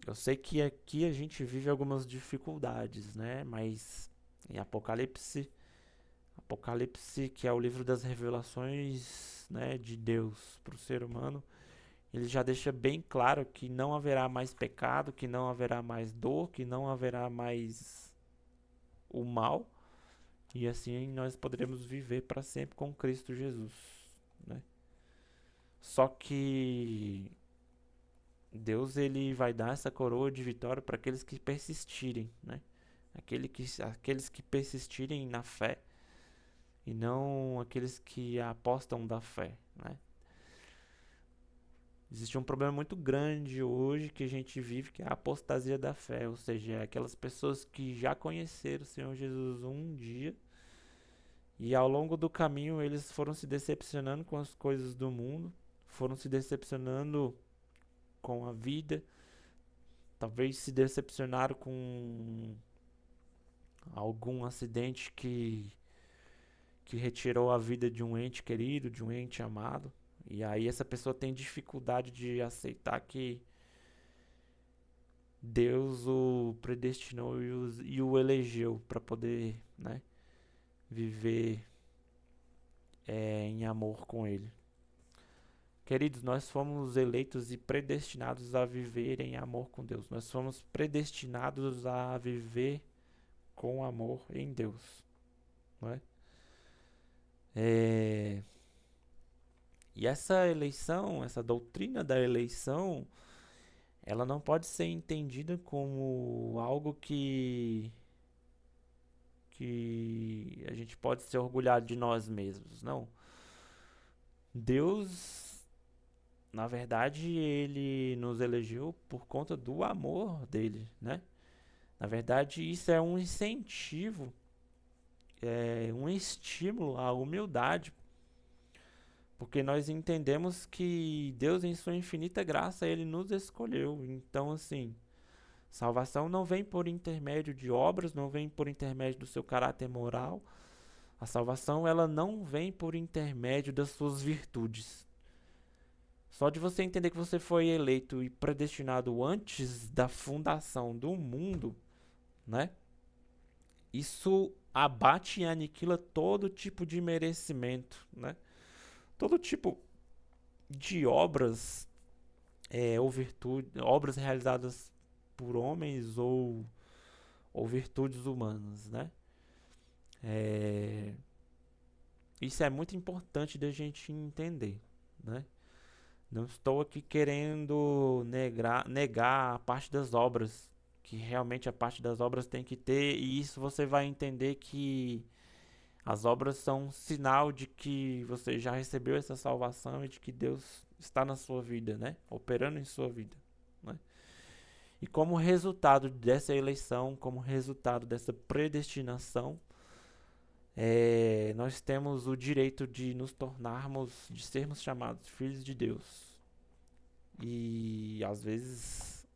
Eu sei que aqui a gente vive algumas dificuldades, né? Mas em Apocalipse, que é o livro das revelações, né, de Deus para o ser humano, ele já deixa bem claro que não haverá mais pecado, que não haverá mais dor, que não haverá mais o mal, e assim nós poderemos viver para sempre com Cristo Jesus, né? Só que Deus ele vai dar essa coroa de vitória para aqueles que persistirem, né? Aqueles que persistirem na fé e não aqueles que apostam da fé, né? Existe um problema muito grande hoje que a gente vive, que é a apostasia da fé, ou seja, aquelas pessoas que já conheceram o Senhor Jesus um dia e ao longo do caminho eles foram se decepcionando com as coisas do mundo, foram se decepcionando com a vida, talvez se decepcionaram com algum acidente que retirou a vida de um ente querido, de um ente amado. E aí essa pessoa tem dificuldade de aceitar que Deus o predestinou e o elegeu para poder, né, viver em amor com Ele. Queridos, nós fomos eleitos e predestinados a viver em amor com Deus. Nós fomos predestinados a viver com amor em Deus. Não é? E essa eleição, essa doutrina da eleição, ela não pode ser entendida como algo que a gente pode se orgulhar de nós mesmos. Não. Deus, na verdade, ele nos elegeu por conta do amor dele, né? Na verdade, isso é um incentivo, um estímulo à humildade, porque nós entendemos que Deus, em sua infinita graça, ele nos escolheu. Então, assim, salvação não vem por intermédio de obras, não vem por intermédio do seu caráter moral. A salvação, ela não vem por intermédio das suas virtudes. Só de você entender que você foi eleito e predestinado antes da fundação do mundo, né? Isso abate e aniquila todo tipo de merecimento, né? Todo tipo de obras ou virtude, obras realizadas por homens ou virtudes humanas, né? Isso é muito importante da gente entender, né? Não estou aqui querendo negar a parte das obras, que realmente a parte das obras tem que ter, e isso você vai entender que as obras são um sinal de que você já recebeu essa salvação e de que Deus está na sua vida, né? Operando em sua vida, né? E como resultado dessa eleição, como resultado dessa predestinação, nós temos o direito de nos tornarmos, de sermos chamados filhos de Deus. E às vezes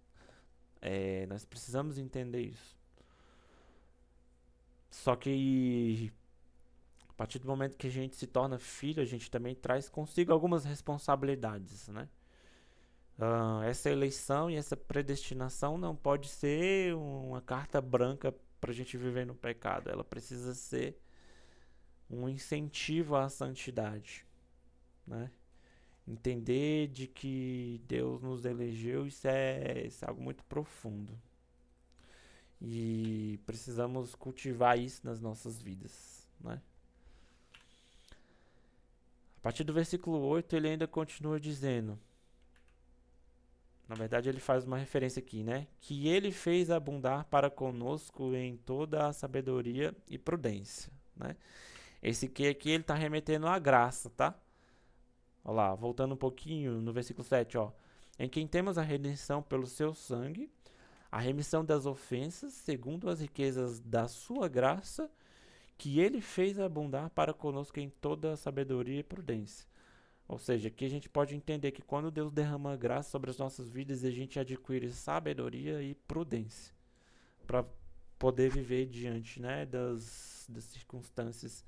nós precisamos entender isso. Só que a partir do momento que a gente se torna filho, a gente também traz consigo algumas responsabilidades, né? Essa eleição e essa predestinação não pode ser uma carta branca para a gente viver no pecado. Ela precisa ser um incentivo à santidade, né? Entender de que Deus nos elegeu, isso é algo muito profundo. E precisamos cultivar isso nas nossas vidas, né? A partir do versículo 8, ele ainda continua dizendo, na verdade ele faz uma referência aqui, né? Que ele fez abundar para conosco em toda a sabedoria e prudência, né? Esse que aqui ele está remetendo à graça, tá? Olha lá, voltando um pouquinho no versículo 7, ó. Em quem temos a redenção pelo seu sangue, a remissão das ofensas, segundo as riquezas da sua graça, que ele fez abundar para conosco em toda a sabedoria e prudência. Ou seja, aqui a gente pode entender que quando Deus derrama graça sobre as nossas vidas, a gente adquire sabedoria e prudência para poder viver diante, né, das circunstâncias,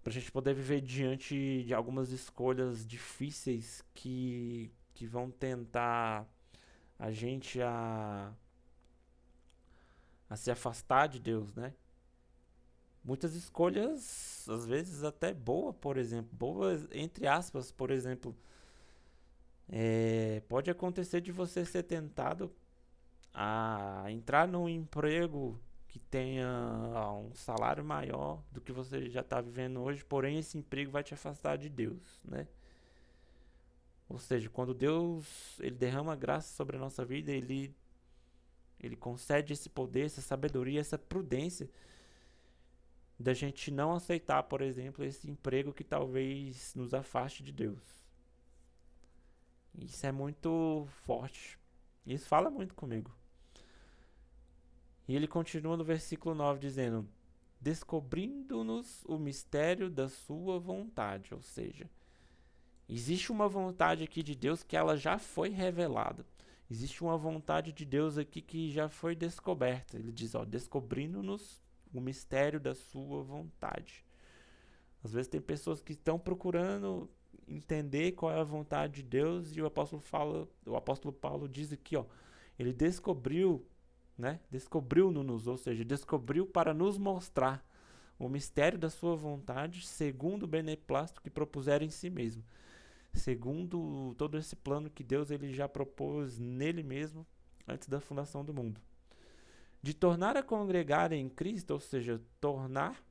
para a gente poder viver diante de algumas escolhas difíceis que vão tentar a gente a se afastar de Deus, né? Muitas escolhas, às vezes até boas, por exemplo, boas entre aspas, por exemplo, pode acontecer de você ser tentado a entrar num emprego que tenha um salário maior do que você já está vivendo hoje, porém esse emprego vai te afastar de Deus, né? Ou seja, quando Deus ele derrama graça sobre a nossa vida, ele concede esse poder, essa sabedoria, essa prudência da gente não aceitar, por exemplo, esse emprego que talvez nos afaste de Deus. Isso é muito forte. Isso fala muito comigo. E ele continua no versículo 9 dizendo: descobrindo-nos o mistério da sua vontade. Ou seja, existe uma vontade aqui de Deus que ela já foi revelada. Existe uma vontade de Deus aqui que já foi descoberta. Ele diz, ó, descobrindo-nos o mistério da sua vontade. Às vezes tem pessoas que estão procurando entender qual é a vontade de Deus e o apóstolo Paulo diz aqui, ó, Ele descobriu, né? Descobriu-nos, ou seja, descobriu para nos mostrar o mistério da sua vontade, segundo o beneplácito que propuseram em si mesmo, segundo todo esse plano que Deus ele já propôs nele mesmo antes da fundação do mundo. De tornar a congregar em Cristo, ou seja, tornar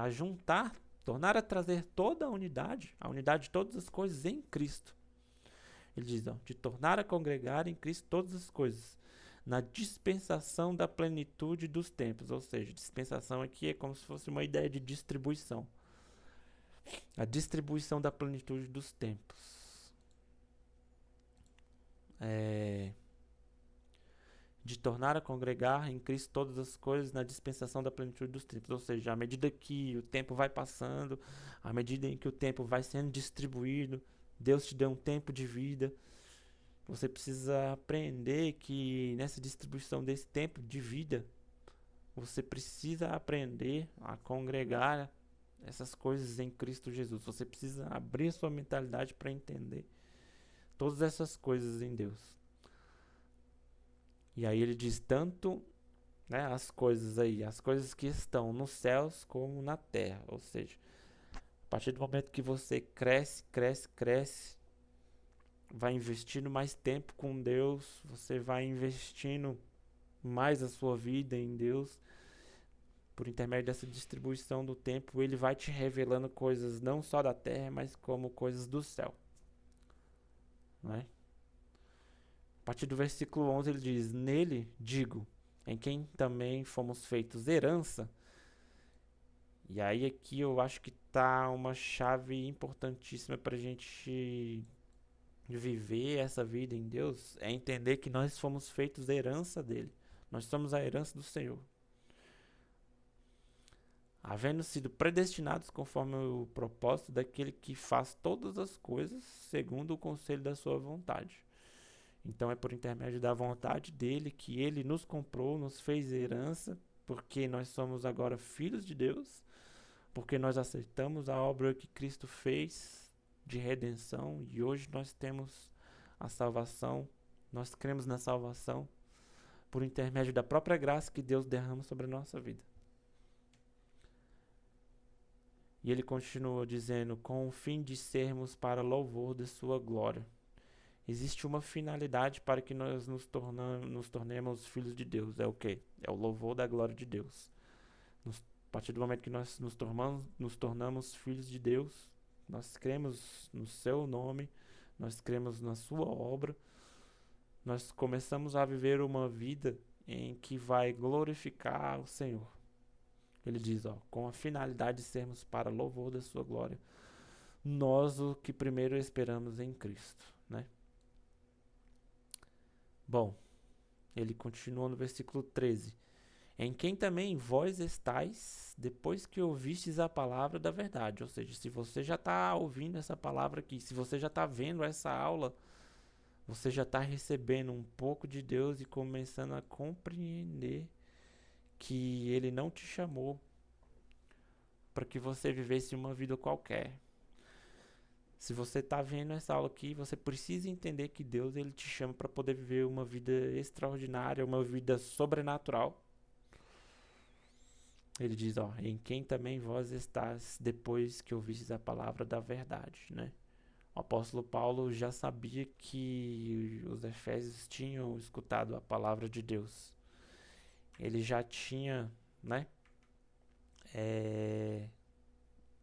a juntar, tornar a trazer toda a unidade de todas as coisas em Cristo. Ele diz, ó, de tornar a congregar em Cristo todas as coisas, na dispensação da plenitude dos tempos. Ou seja, dispensação aqui é como se fosse uma ideia de distribuição. A distribuição da plenitude dos tempos. De tornar a congregar em Cristo todas as coisas na dispensação da plenitude dos tempos. Ou seja, à medida que o tempo vai passando, à medida em que o tempo vai sendo distribuído, Deus te deu um tempo de vida. Você precisa aprender que nessa distribuição desse tempo de vida, você precisa aprender a congregar essas coisas em Cristo Jesus. Você precisa abrir a sua mentalidade para entender todas essas coisas em Deus. E aí ele diz tanto, né, as coisas que estão nos céus como na terra. Ou seja, a partir do momento que você cresce, vai investindo mais tempo com Deus, você vai investindo mais a sua vida em Deus, por intermédio dessa distribuição do tempo, ele vai te revelando coisas não só da terra, mas como coisas do céu. Não é? A partir do versículo 11 ele diz, nele, digo, em quem também fomos feitos herança. E aí aqui eu acho que está uma chave importantíssima para a gente viver essa vida em Deus, é entender que nós fomos feitos herança dele. Nós somos a herança do Senhor. Havendo sido predestinados conforme o propósito daquele que faz todas as coisas segundo o conselho da sua vontade. Então é por intermédio da vontade dele que ele nos comprou, nos fez herança, porque nós somos agora filhos de Deus, porque nós aceitamos a obra que Cristo fez de redenção e hoje nós temos a salvação, nós cremos na salvação por intermédio da própria graça que Deus derrama sobre a nossa vida. E ele continua dizendo, com o fim de sermos para louvor de sua glória. Existe uma finalidade para que nós nos tornemos filhos de Deus. É o quê? É o louvor da glória de Deus. A partir do momento que nós nos tornamos filhos de Deus, nós cremos no seu nome, nós cremos na sua obra, nós começamos a viver uma vida em que vai glorificar o Senhor. Ele diz, ó, com a finalidade de sermos para louvor da sua glória, nós o que primeiro esperamos em Cristo, né? Bom, ele continua no versículo 13. Em quem também vós estáis, depois que ouvistes a palavra da verdade. Ou seja, se você já está ouvindo essa palavra aqui, se você já está vendo essa aula, você já está recebendo um pouco de Deus e começando a compreender que Ele não te chamou para que você vivesse uma vida qualquer. Se você está vendo essa aula aqui, você precisa entender que Deus ele te chama para poder viver uma vida extraordinária, uma vida sobrenatural. Ele diz, ó, em quem também vós estás depois que ouvistes a palavra da verdade, né? O apóstolo Paulo já sabia que os efésios tinham escutado a palavra de Deus. Ele já tinha, né,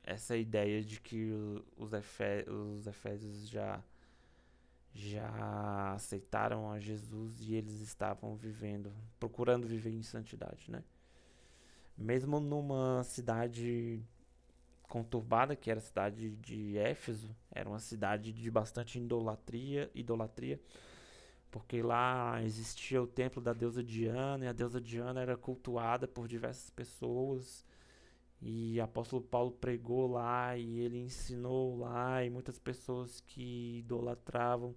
essa ideia de que os efésios já aceitaram a Jesus e eles estavam procurando viver em santidade, né? Mesmo numa cidade conturbada, que era a cidade de Éfeso, era uma cidade de bastante idolatria, porque lá existia o templo da deusa Diana, e a deusa Diana era cultuada por diversas pessoas, e o apóstolo Paulo pregou lá, e ele ensinou lá, e muitas pessoas que idolatravam,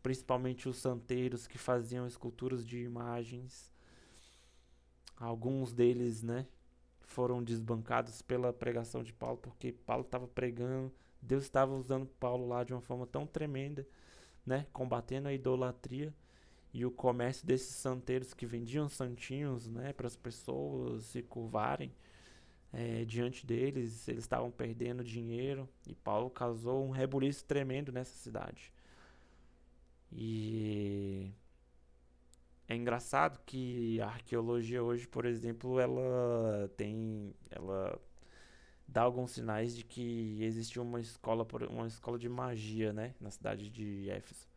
principalmente os santeiros que faziam esculturas de imagens, alguns deles, né, foram desbancados pela pregação de Paulo, porque Paulo estava pregando, Deus estava usando Paulo lá de uma forma tão tremenda, né, combatendo a idolatria, e o comércio desses santeiros que vendiam santinhos, né, para as pessoas se curvarem diante deles. Eles estavam perdendo dinheiro e Paulo causou um rebuliço tremendo nessa cidade. E é engraçado que a arqueologia hoje, por exemplo, ela dá alguns sinais de que existia uma escola de magia, né, na cidade de Éfeso.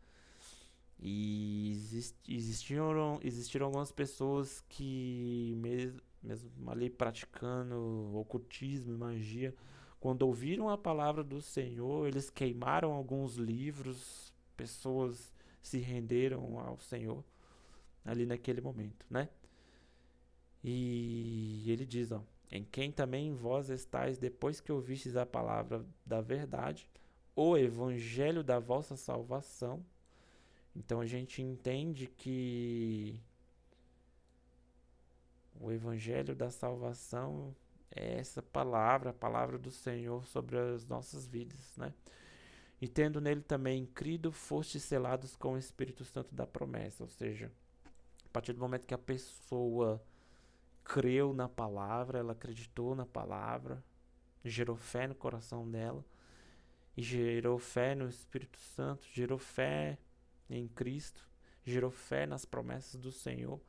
E existiram algumas pessoas que, mesmo ali praticando ocultismo e magia, quando ouviram a palavra do Senhor, eles queimaram alguns livros, pessoas se renderam ao Senhor ali naquele momento, né? E ele diz, ó, em quem também vós estáis depois que ouvistes a palavra da verdade, o evangelho da vossa salvação. Então a gente entende que o evangelho da salvação é essa palavra, a palavra do Senhor sobre as nossas vidas, né? E tendo nele também crido, fostes selados com o Espírito Santo da promessa. Ou seja, a partir do momento que a pessoa creu na palavra, ela acreditou na palavra, gerou fé no coração dela, e gerou fé no Espírito Santo, gerou fé em Cristo, gerou fé nas promessas do Senhor.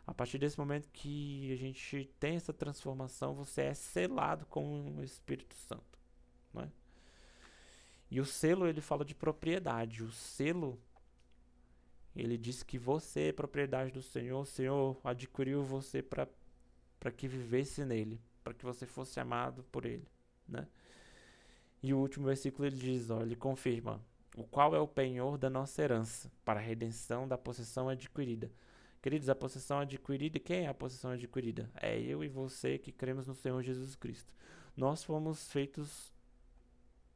A partir desse momento que a gente tem essa transformação, você é selado com o Espírito Santo, né? E o selo, ele fala de propriedade. O selo, ele diz que você é propriedade do Senhor. O Senhor adquiriu você para que vivesse nele, para que você fosse amado por ele, né? E o último versículo ele diz, ó, ele confirma: o qual é o penhor da nossa herança, para a redenção da possessão adquirida. Queridos, a possessão adquirida, quem é a possessão adquirida? É eu e você que cremos no Senhor Jesus Cristo. Nós fomos feitos,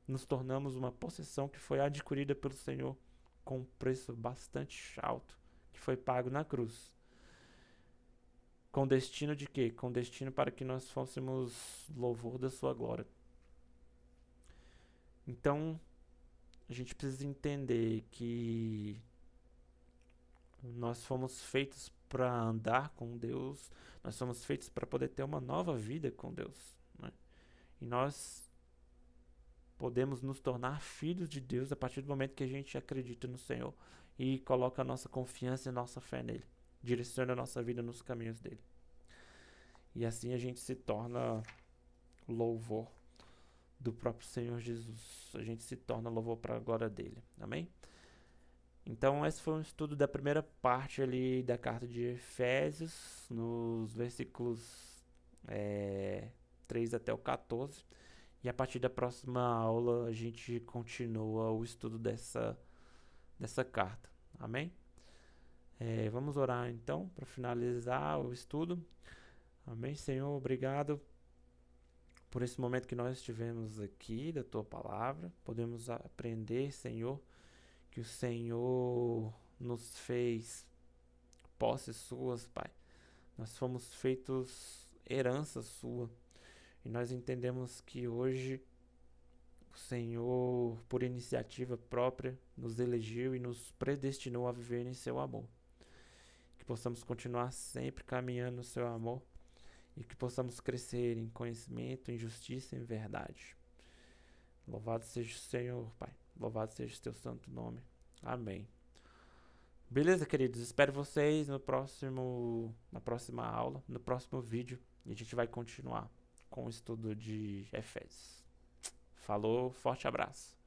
nos tornamos uma possessão que foi adquirida pelo Senhor com um preço bastante alto, que foi pago na cruz. Com destino de quê? Com destino para que nós fôssemos louvor da sua glória. Então, a gente precisa entender que nós fomos feitos para andar com Deus, nós fomos feitos para poder ter uma nova vida com Deus, né? E nós podemos nos tornar filhos de Deus a partir do momento que a gente acredita no Senhor e coloca a nossa confiança e nossa fé nele, direciona a nossa vida nos caminhos dele. E assim a gente se torna louvor do próprio Senhor Jesus. A gente se torna louvor para a glória dele. Amém? Então esse foi um estudo da primeira parte ali da carta de Efésios, nos versículos 3 até o 14. E a partir da próxima aula a gente continua o estudo dessa carta. Amém? Vamos orar então para finalizar o estudo. Amém, Senhor, obrigado por esse momento que nós tivemos aqui da Tua Palavra. Podemos aprender, Senhor, que o Senhor nos fez posses Suas, Pai. Nós fomos feitos herança Sua. E nós entendemos que hoje o Senhor, por iniciativa própria, nos elegeu e nos predestinou a viver em Seu amor. Que possamos continuar sempre caminhando no Seu amor. E que possamos crescer em conhecimento, em justiça e em verdade. Louvado seja o Senhor, Pai. Louvado seja o Teu santo nome. Amém. Beleza, queridos? Espero vocês na próxima aula, no próximo vídeo. E a gente vai continuar com o estudo de Efésios. Falou, forte abraço.